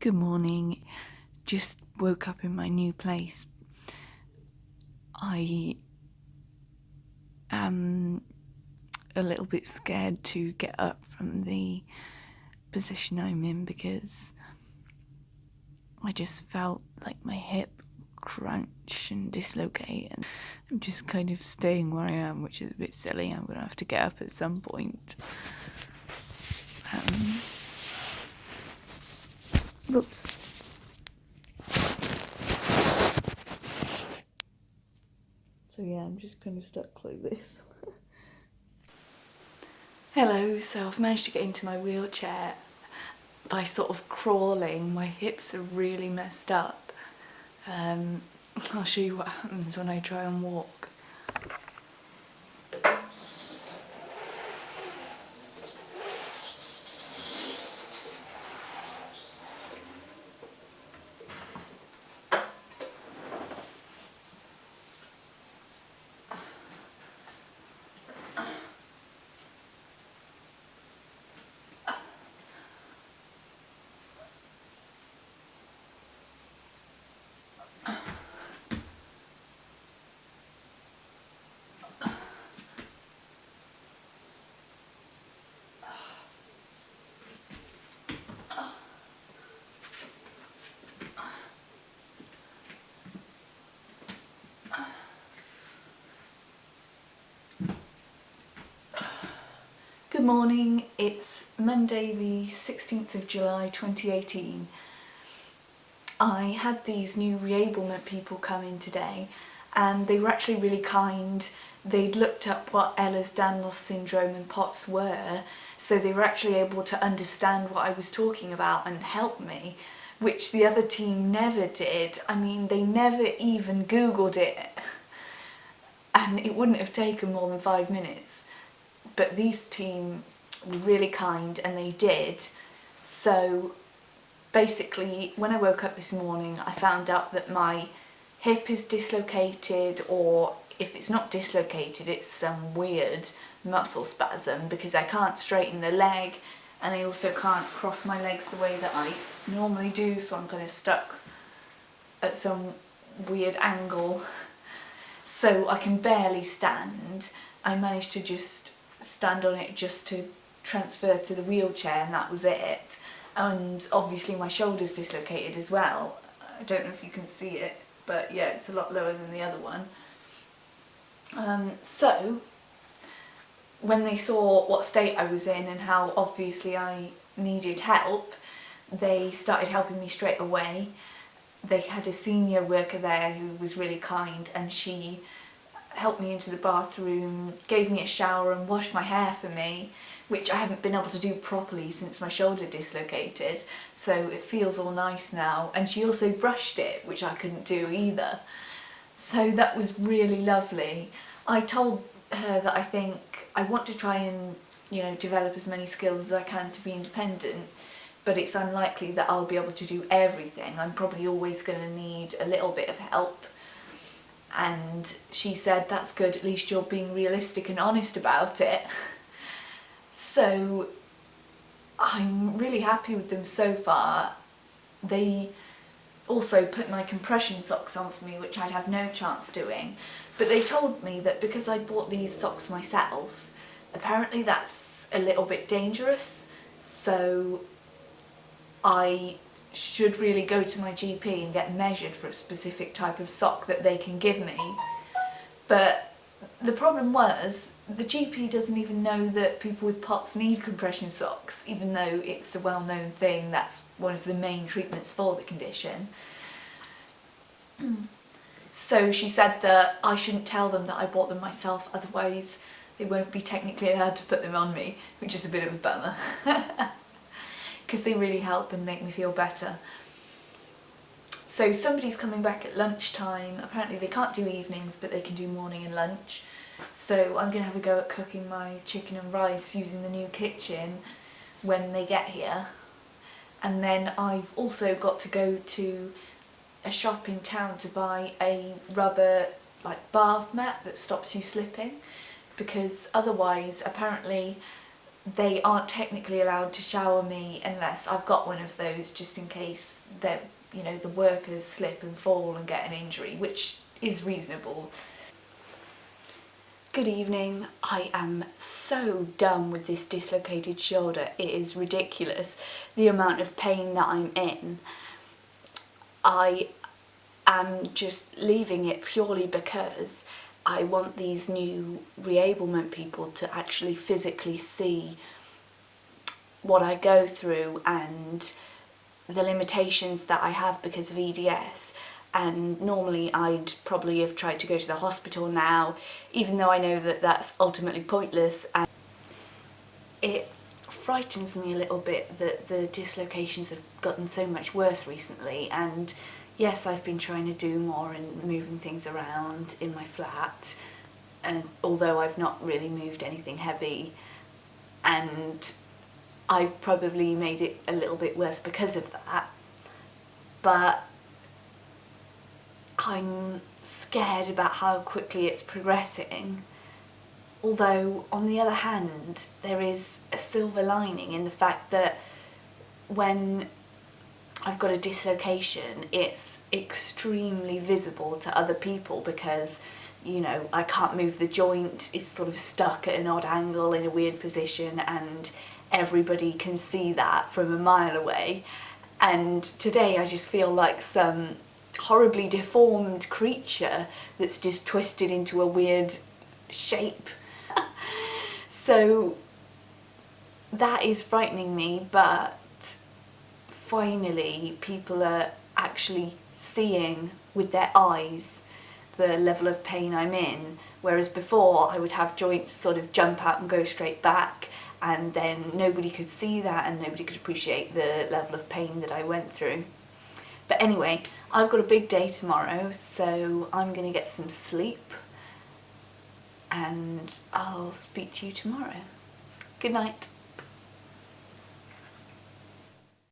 Good morning. Just woke up in my new place. I am a little bit scared to get up from the position I'm in because I just felt like my hip crunch and dislocate, and I'm just kind of staying where I am, which is a bit silly. I'm gonna have to get up at some point. Whoops. So yeah, I'm just kind of stuck like this. Hello, so I've managed to get into my wheelchair by sort of crawling. My hips are really messed up. I'll show you what happens when I try and walk. Good morning, it's Monday the 16th of July 2018. I had these new reablement people come in today and they were actually really kind. They'd looked up what Ehlers-Danlos syndrome and POTS were, so they were actually able to understand what I was talking about and help me, which the other team never did. I mean, they never even Googled it, and it wouldn't have taken more than 5 minutes. But these team were really kind and they did. So basically, when I woke up this morning, I found out that my hip is dislocated, or if it's not dislocated, it's some weird muscle spasm because I can't straighten the leg and I also can't cross my legs the way that I normally do, so I'm kind of stuck at some weird angle. So I can barely stand. I managed to just stand on it just to transfer to the wheelchair, and that was it. And obviously my shoulder's dislocated as well. I don't know if you can see it, but yeah, it's a lot lower than the other one. So when they saw what state I was in and how obviously I needed help, they started helping me straight away. They had a senior worker there who was really kind, and she helped me into the bathroom, gave me a shower and washed my hair for me, which I haven't been able to do properly since my shoulder dislocated, so it feels all nice now. And she also brushed it, which I couldn't do either. So that was really lovely. I told her that I think I want to try and, develop as many skills as I can to be independent, but it's unlikely that I'll be able to do everything. I'm probably always going to need a little bit of help. And she said, that's good, at least you're being realistic and honest about it. So I'm really happy with them so far. They also put my compression socks on for me, which I'd have no chance doing. But they told me that because I bought these socks myself, apparently that's a little bit dangerous. So I should really go to my GP and get measured for a specific type of sock that they can give me. But the problem was, the GP doesn't even know that people with POTS need compression socks, even though it's a well-known thing. That's one of the main treatments for the condition. So she said that I shouldn't tell them that I bought them myself, otherwise they won't be technically allowed to put them on me, which is a bit of a bummer. Because they really help and make me feel better. So somebody's coming back at lunchtime. Apparently they can't do evenings, but they can do morning and lunch. So I'm going to have a go at cooking my chicken and rice using the new kitchen when they get here. And then I've also got to go to a shop in town to buy a rubber bath mat that stops you slipping, because otherwise apparently they aren't technically allowed to shower me unless I've got one of those, just in case that, you know, the workers slip and fall and get an injury, which is reasonable. Good evening. I am so done with this dislocated shoulder. It is ridiculous, the amount of pain that I'm in. I am just leaving it purely because I want these new reablement people to actually physically see what I go through and the limitations that I have because of EDS. And normally I'd probably have tried to go to the hospital now, even though I know that that's ultimately pointless. And it frightens me a little bit that the dislocations have gotten so much worse recently. And yes, I've been trying to do more and moving things around in my flat, and although I've not really moved anything heavy, and I've probably made it a little bit worse because of that, but I'm scared about how quickly it's progressing. Although, on the other hand, there is a silver lining in the fact that when I've got a dislocation, it's extremely visible to other people because, you know, I can't move the joint, it's sort of stuck at an odd angle in a weird position, and everybody can see that from a mile away. And today I just feel like some horribly deformed creature that's just twisted into a weird shape. So that is frightening me, but finally people are actually seeing with their eyes the level of pain I'm in, whereas before I would have joints sort of jump out and go straight back, and then nobody could see that and nobody could appreciate the level of pain that I went through. But anyway, I've got a big day tomorrow, so I'm going to get some sleep, and I'll speak to you tomorrow. Good night.